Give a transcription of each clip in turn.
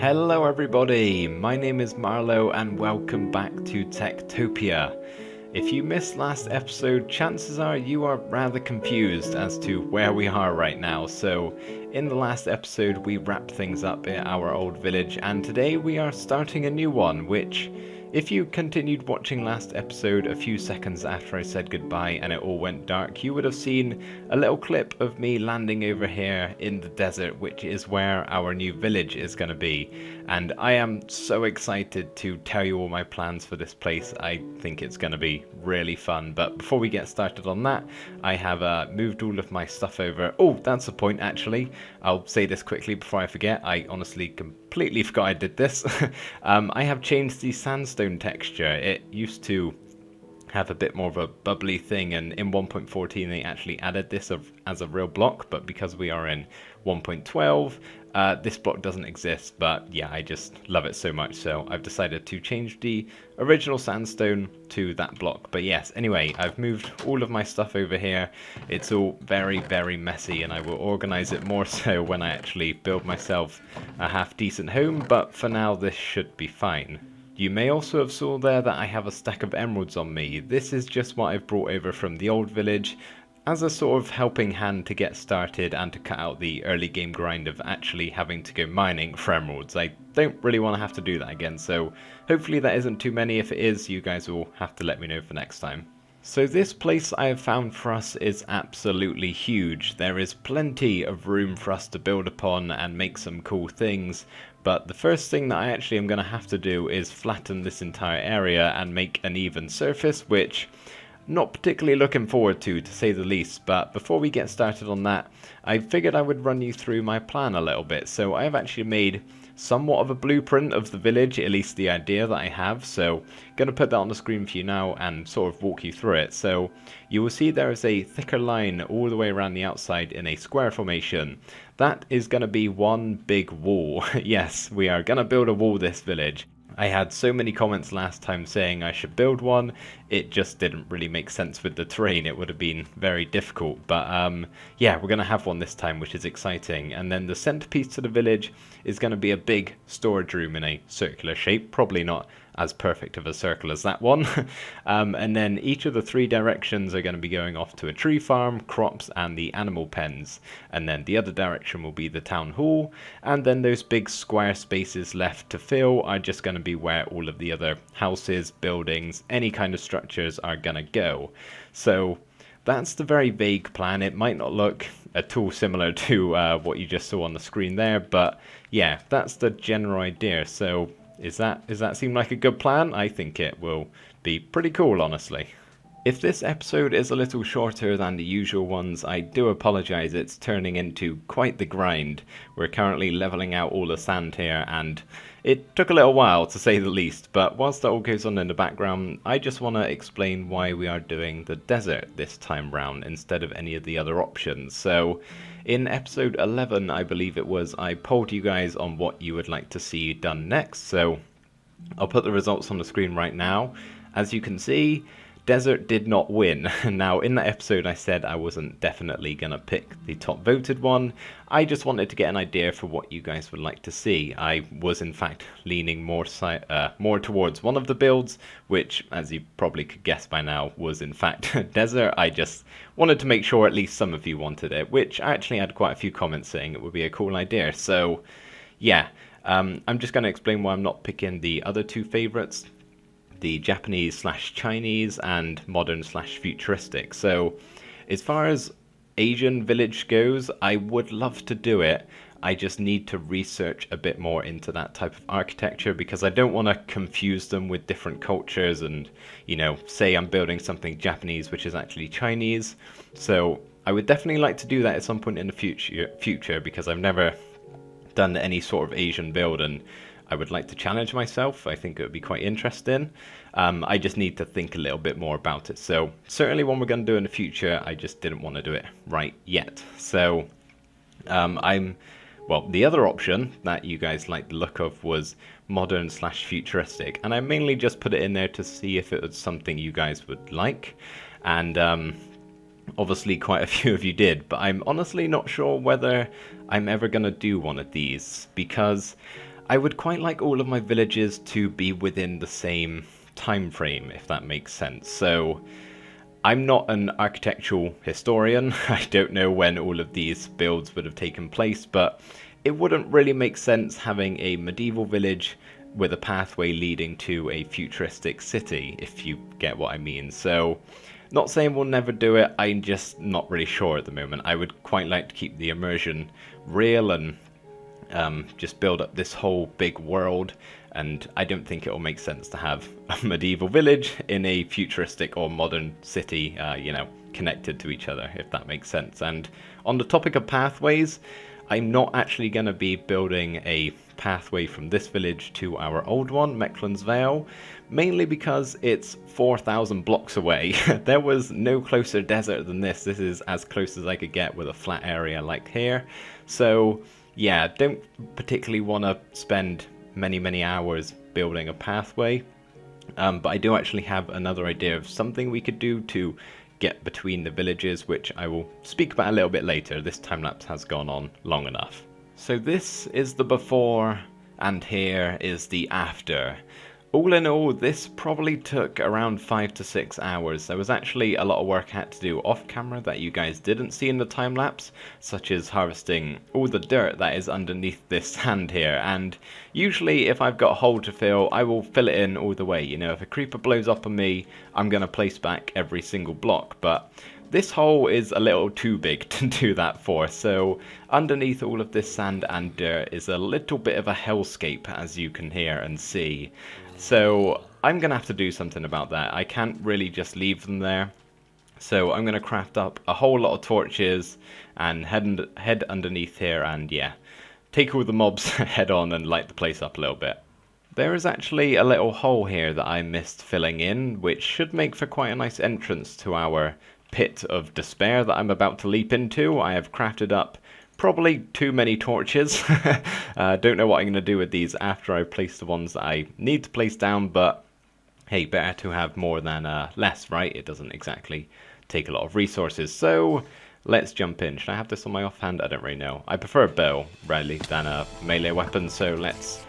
Hello everybody, my name is Marlo and welcome back to TekTopia. If you missed last episode, chances are you are rather confused as to where we are right now. So in the last episode we wrapped things up at our old village, and today we are starting a new one, which if you continued watching last episode a few seconds after I said goodbye and it all went dark, you would have seen a little clip of me landing over here in the desert, which is where our new village is going to be. And I am so excited to tell you all my plans for this place. I think it's going to be really fun. But before we get started on that, I have moved all of my stuff over. Oh, that's a point actually. I'll say this quickly before I forget. I honestly completely forgot I did this. I have changed the sandstone texture. It used to have a bit more of a bubbly thing, and in 1.14 they actually added this as a real block, but because we are in 1.12 this block doesn't exist. But yeah, I just love it so much, so I've decided to change the original sandstone to that block. But yes, anyway, I've moved all of my stuff over here. It's all very messy, and I will organize it more so when I actually build myself a half decent home, but for now this should be fine. You may also have saw there that I have a stack of emeralds on me. This is just what I've brought over from the old village as a sort of helping hand to get started and to cut out the early game grind of actually having to go mining for emeralds. I don't really want to have to do that again, so hopefully that isn't too many. If it is, you guys will have to let me know for next time. So this place I have found for us is absolutely huge. There is plenty of room for us to build upon and make some cool things, but the first thing that I actually am going to have to do is flatten this entire area and make an even surface, which not particularly looking forward to say the least. But before we get started on that, I figured I would run you through my plan a little bit. So I have actually made somewhat of a blueprint of the village, at least the idea that I have. So I'm going to put that on the screen for you now and sort of walk you through it. So you will see there is a thicker line all the way around the outside in a square formation. That is going to be one big wall. Yes, we are going to build a wall this village. I had so many comments last time saying I should build one. It just didn't really make sense with the terrain. It would have been very difficult. But yeah, we're going to have one this time, which is exciting. And then the centerpiece to the village is going to be a big storage room in a circular shape. Probably not as perfect of a circle as that one. And then each of the three directions are going to be going off to a tree farm, crops, and the animal pens. And then the other direction will be the town hall. And then those big square spaces left to fill are just going to be where all of the other houses, buildings, any kind of structures are going to go. So that's the very vague plan. It might not look at all similar to what you just saw on the screen there, but yeah, that's the general idea. So Does that seem like a good plan? I think it will be pretty cool, honestly. If this episode is a little shorter than the usual ones, I do apologise. It's turning into quite the grind. We're currently levelling out all the sand here, and it took a little while to say the least. But whilst that all goes on in the background, I just want to explain why we are doing the desert this time round instead of any of the other options. So in episode 11, I believe it was, I polled you guys on what you would like to see done next. So I'll put the results on the screen right now. As you can see, desert did not win. Now, in that episode, I said I wasn't definitely going to pick the top voted one. I just wanted to get an idea for what you guys would like to see. I was, in fact, leaning more towards one of the builds, which, as you probably could guess by now, was, in fact, desert. I just wanted to make sure at least some of you wanted it, which I actually had quite a few comments saying it would be a cool idea. So, yeah, I'm just going to explain why I'm not picking the other two favorites, the Japanese/Chinese and modern/futuristic. So as far as Asian village goes, I would love to do it. I just need to research a bit more into that type of architecture because I don't want to confuse them with different cultures and, you know, say I'm building something Japanese which is actually Chinese. So I would definitely like to do that at some point in the future because I've never done any sort of Asian build, and I would like to challenge myself. I think it would be quite interesting. I just need to think a little bit more about it. So certainly one we're going to do in the future. I just didn't want to do it right yet. So well, the other option that you guys liked the look of was modern/futuristic. And I mainly just put it in there to see if it was something you guys would like. And obviously quite a few of you did, but I'm honestly not sure whether I'm ever going to do one of these because I would quite like all of my villages to be within the same time frame, if that makes sense. So I'm not an architectural historian. I don't know when all of these builds would have taken place, but it wouldn't really make sense having a medieval village with a pathway leading to a futuristic city, if you get what I mean. So, not saying we'll never do it, I'm just not really sure at the moment. I would quite like to keep the immersion real and just build up this whole big world, and I don't think it will make sense to have a medieval village in a futuristic or modern city, connected to each other, if that makes sense. And on the topic of pathways, I'm not actually going to be building a pathway from this village to our old one, Mecklen's Vale, mainly because it's 4,000 blocks away. There was no closer desert than this. This is as close as I could get with a flat area like here. So yeah, don't particularly want to spend many hours building a pathway, but I do actually have another idea of something we could do to get between the villages, which I will speak about a little bit later. This time lapse has gone on long enough. So this is the before, and here is the after. All in all, this probably took around 5 to 6 hours. There was actually a lot of work I had to do off camera that you guys didn't see in the time lapse, such as harvesting all the dirt that is underneath this sand here. And usually if I've got a hole to fill, I will fill it in all the way. You know, if a creeper blows up on me, I'm going to place back every single block. But this hole is a little too big to do that for, so underneath all of this sand and dirt is a little bit of a hellscape, as you can hear and see. So I'm going to have to do something about that. I can't really just leave them there. So I'm going to craft up a whole lot of torches and head underneath here and yeah, take all the mobs head on and light the place up a little bit. There is actually a little hole here that I missed filling in, which should make for quite a nice entrance to our pit of despair that I'm about to leap into. I have crafted up probably too many torches. Don't know what I'm going to do with these after I've placed the ones that I need to place down, but hey, better to have more than less, right? It doesn't exactly take a lot of resources. So let's jump in. Should I have this on my offhand? I don't really know. I prefer a bow, really, than a melee weapon, so let's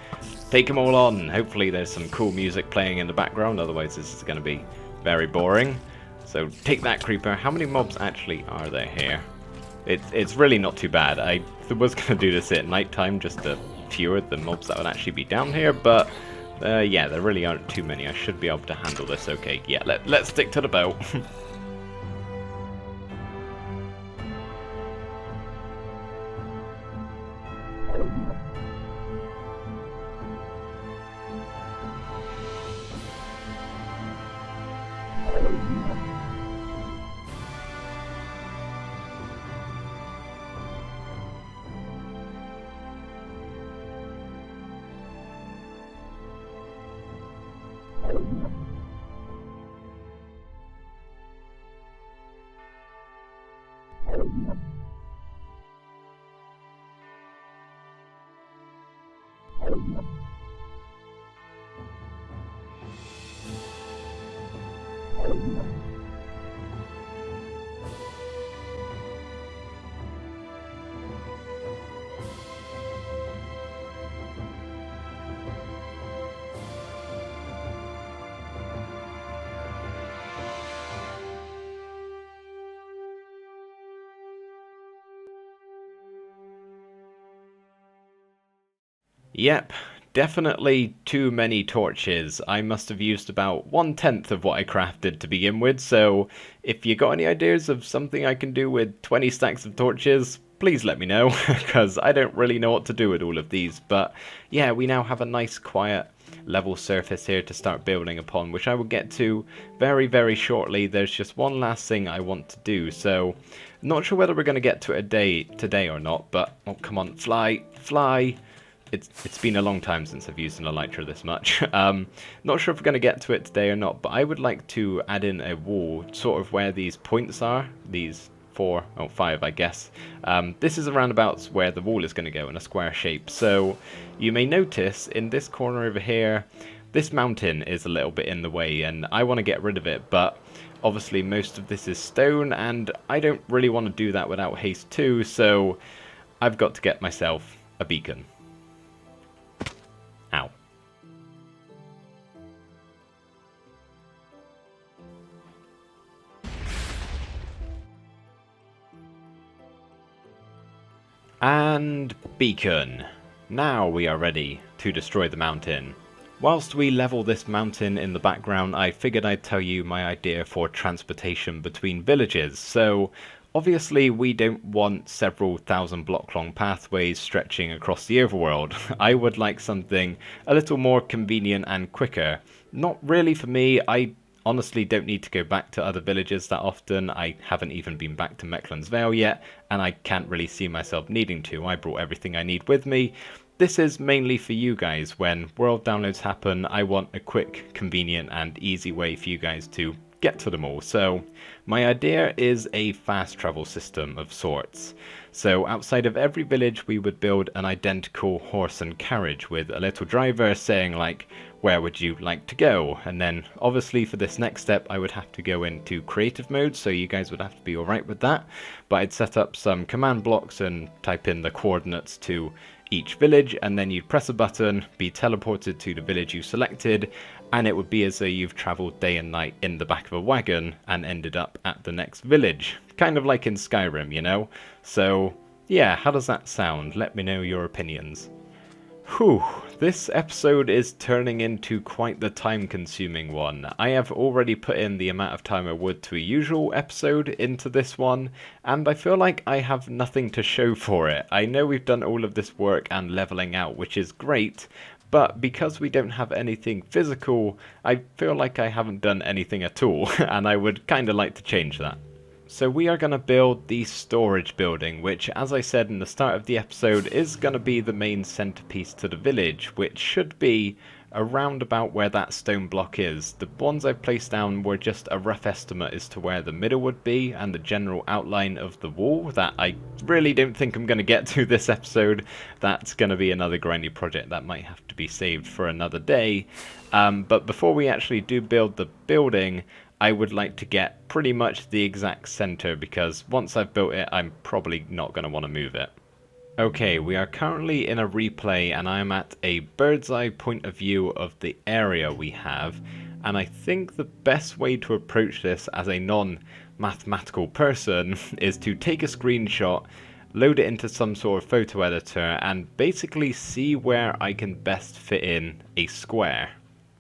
take them all on. Hopefully there's some cool music playing in the background, otherwise this is going to be very boring. So take that, creeper. How many mobs actually are there here? It's really not too bad. I was going to do this at nighttime just to fewer the mobs that would actually be down here, but yeah, there really aren't too many. I should be able to handle this okay. Yeah, let's stick to the bow. Yep, definitely too many torches. I must have used about 1/10 of what I crafted to begin with, so if you got any ideas of something I can do with 20 stacks of torches, please let me know, because I don't really know what to do with all of these. But yeah, we now have a nice quiet level surface here to start building upon, which I will get to very shortly. There's just one last thing I want to do, so not sure whether we're going to get to it today or not, but oh, come on, fly. It's been a long time since I've used an elytra this much. Not sure if we're going to get to it today or not, but I would like to add in a wall, sort of where these points are, these 5, I guess. This is around about where the wall is going to go in a square shape. So you may notice in this corner over here, this mountain is a little bit in the way, and I want to get rid of it, but obviously most of this is stone, and I don't really want to do that without haste too, so I've got to get myself a beacon. And beacon. Now we are ready to destroy the mountain. Whilst we level this mountain in the background, I figured I'd tell you my idea for transportation between villages. So obviously we don't want several thousand block long pathways stretching across the overworld. I would like something a little more convenient and quicker. Not really for me. I honestly don't need to go back to other villages that often. I haven't even been back to Mecklen's Vale yet, and I can't really see myself needing to. I brought everything I need with me. This is mainly for you guys. When world downloads happen, I want a quick, convenient and easy way for you guys to get to them all. So my idea is a fast travel system of sorts. So outside of every village we would build an identical horse and carriage with a little driver saying like, where would you like to go? And then obviously for this next step I would have to go into creative mode, so you guys would have to be alright with that. But I'd set up some command blocks and type in the coordinates to each village, and then you'd press a button, be teleported to the village you selected, and it would be as though you've travelled day and night in the back of a wagon and ended up at the next village. Kind of like in Skyrim, you know? So yeah, how does that sound? Let me know your opinions. Whew, this episode is turning into quite the time-consuming one. I have already put in the amount of time I would to a usual episode into this one, and I feel like I have nothing to show for it. I know we've done all of this work and leveling out, which is great, but because we don't have anything physical, I feel like I haven't done anything at all, and I would kind of like to change that. So we are going to build the storage building, which, as I said in the start of the episode, is going to be the main centerpiece to the village, which should be around about where that stone block is. The ones I've placed down were just a rough estimate as to where the middle would be and the general outline of the wall that I really don't think I'm going to get to this episode. That's going to be another grindy project that might have to be saved for another day. But before we actually do build the building, I would like to get pretty much the exact center, because once I've built it, I'm probably not going to want to move it. Okay, we are currently in a replay and I'm at a bird's eye point of view of the area we have, and I think the best way to approach this as a non-mathematical person is to take a screenshot, load it into some sort of photo editor, and basically see where I can best fit in a square.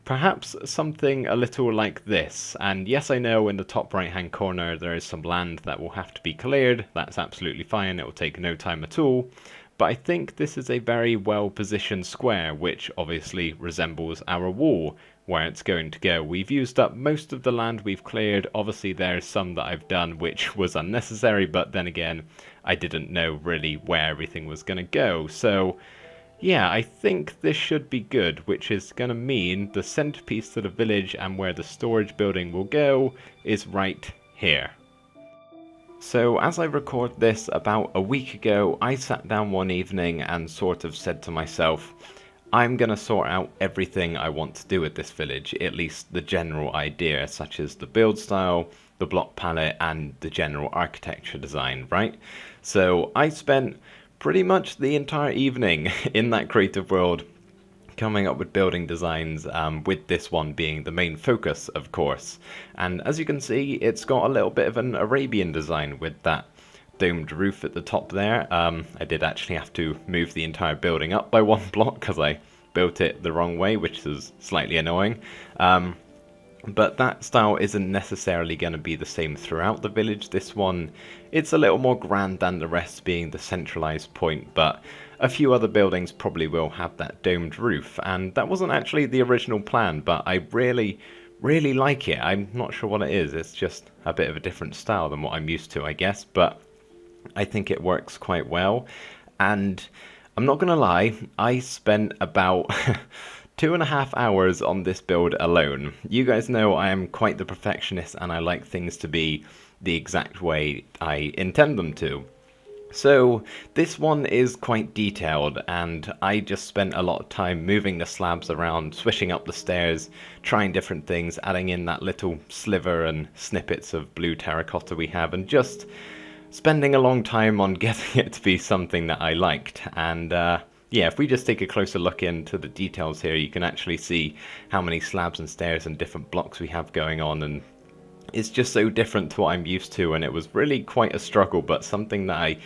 Perhaps something a little like this, and yes, I know in the top right hand corner there is some land that will have to be cleared. That's absolutely fine, it will take no time at all, but I think this is a very well positioned square, which obviously resembles our wall where it's going to go. We've used up most of the land we've cleared. Obviously there's some that I've done which was unnecessary, but then again I didn't know really where everything was going to go, so yeah, I think this should be good, which is going to mean the centerpiece to the village and where the storage building will go is right here. So as I record this, about a week ago, I sat down one evening and sort of said to myself, I'm going to sort out everything I want to do with this village, at least the general idea, such as the build style, the block palette, and the general architecture design, right? So I spent pretty much the entire evening in that creative world coming up with building designs, with this one being the main focus, of course. And as you can see, it's got a little bit of an Arabian design with that domed roof at the top there. I did actually have to move the entire building up by one block because I built it the wrong way, which is slightly annoying. But that style isn't necessarily going to be the same throughout the village. This one, it's a little more grand than the rest, being the centralized point, but a few other buildings probably will have that domed roof, and that wasn't actually the original plan, but I really like it. I'm not sure what it is, it's just a bit of a different style than what I'm used to, I guess, but I think it works quite well. And I'm not gonna lie, I spent about 2.5 hours on this build alone. You guys know I am quite the perfectionist and I like things to be the exact way I intend them to. So this one is quite detailed, and I just spent a lot of time moving the slabs around, swishing up the stairs, trying different things, adding in that little sliver and snippets of blue terracotta we have, and just spending a long time on getting it to be something that I liked. And yeah, if we just take a closer look into the details here, you can actually see how many slabs and stairs and different blocks we have going on, and it's just so different to what I'm used to, and it was really quite a struggle, but something that I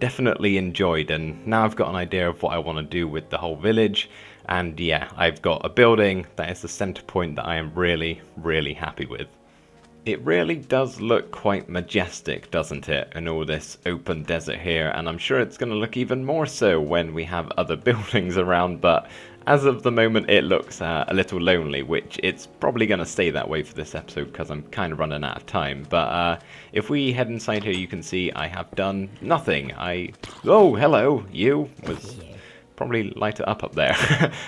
definitely enjoyed, and now I've got an idea of what I want to do with the whole village. And yeah, I've got a building that is the center point that I am really, really happy with. It really does look quite majestic, doesn't it, in all this open desert here, and I'm sure it's going to look even more so when we have other buildings around, but as of the moment it looks a little lonely, which it's probably going to stay that way for this episode because I'm kind of running out of time. But if we head inside here, you can see I have done nothing. Oh, hello, you was... probably light it up there.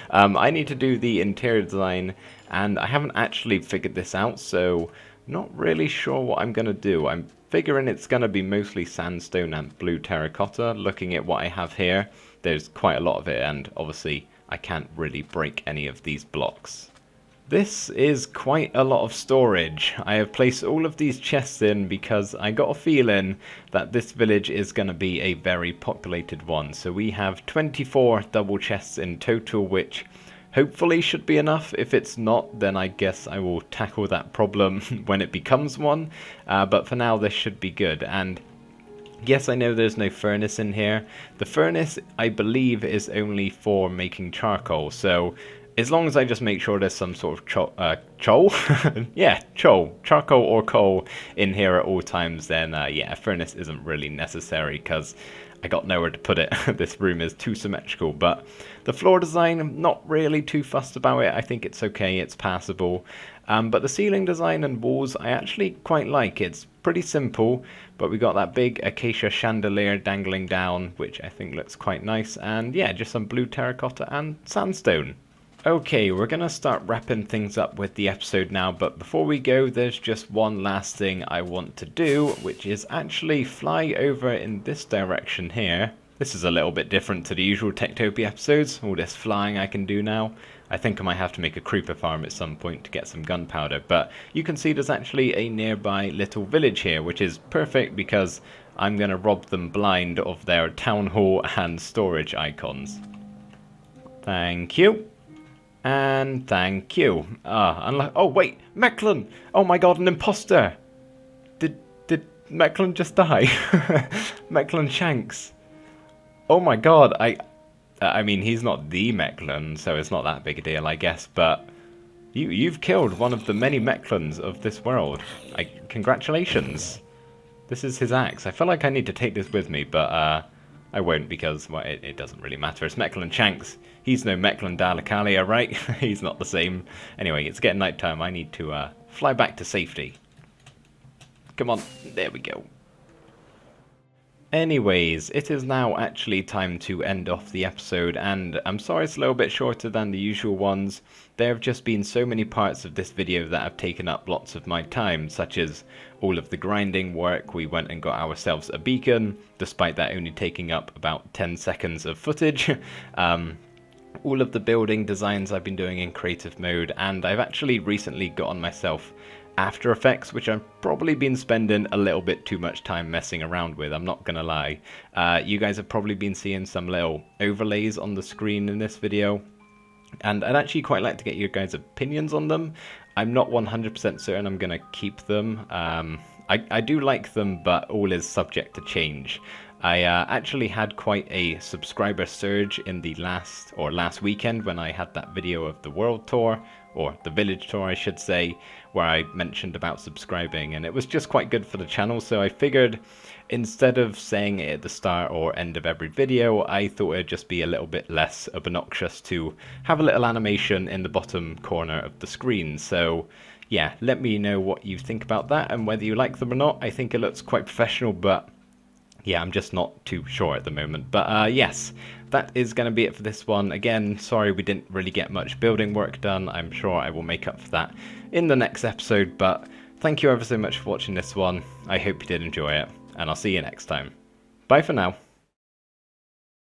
I need to do the interior design, and I haven't actually figured this out, so not really sure what I'm going to do. I'm figuring it's going to be mostly sandstone and blue terracotta. Looking at what I have here, there's quite a lot of it, and obviously I can't really break any of these blocks. This is quite a lot of storage. I have placed all of these chests in because I got a feeling that this village is going to be a very populated one. So we have 24 double chests in total, which hopefully should be enough. If it's not, then I guess I will tackle that problem when it becomes one. But for now, this should be good. And yes, I know there's no furnace in here. The furnace, I believe, is only for making charcoal. So as long as I just make sure there's some sort of charcoal or coal in here at all times, then yeah, a furnace isn't really necessary because I got nowhere to put it. This room is too symmetrical. But the floor design, I'm not really too fussed about it. I think it's okay, it's passable. But the ceiling design and walls, I actually quite like. It's pretty simple, but we got that big acacia chandelier dangling down, which I think looks quite nice. And yeah, just some blue terracotta and sandstone. Okay, we're going to start wrapping things up with the episode now, but before we go, there's just one last thing I want to do, which is actually fly over in this direction here. This is a little bit different to the usual TekTopia episodes, all this flying I can do now. I think I might have to make a creeper farm at some point to get some gunpowder, but you can see there's actually a nearby little village here, which is perfect because I'm going to rob them blind of their town hall and storage icons. Thank you. And thank you. Oh wait, Mecklin! Oh my god, an imposter! Did Mecklin just die? Mecklin Shanks. Oh my god, I mean, he's not the Mecklin, so it's not that big a deal, I guess, but you've killed one of the many Mecklins of this world. Congratulations. This is his axe. I feel like I need to take this with me, but I won't because, well, it doesn't really matter. It's Mecklin Shanks. He's no Mecklin Dalecarlia, right? He's not the same. Anyway, it's getting night time. I need to fly back to safety. Come on. There we go. Anyways, it is now actually time to end off the episode, and I'm sorry it's a little bit shorter than the usual ones. There have just been so many parts of this video that have taken up lots of my time, such as all of the grinding work. We went and got ourselves a beacon, despite that only taking up about 10 seconds of footage. All of the building designs I've been doing in creative mode, and I've actually recently gotten myself After Effects, which I've probably been spending a little bit too much time messing around with, I'm not gonna lie. You guys have probably been seeing some little overlays on the screen in this video, and I'd actually quite like to get your guys' opinions on them. I'm not 100% certain I'm gonna keep them. I do like them, but all is subject to change. I actually had quite a subscriber surge in the last weekend when I had that video of the world tour, or the village tour I should say, where I mentioned about subscribing, and it was just quite good for the channel, so I figured instead of saying it at the start or end of every video, I thought it'd just be a little bit less obnoxious to have a little animation in the bottom corner of the screen. So yeah, let me know what you think about that and whether you like them or not. I think it looks quite professional, but yeah, I'm just not too sure at the moment. But yes, that is going to be it for this one. Again, sorry we didn't really get much building work done. I'm sure I will make up for that in the next episode. But thank you ever so much for watching this one. I hope you did enjoy it, and I'll see you next time. Bye for now.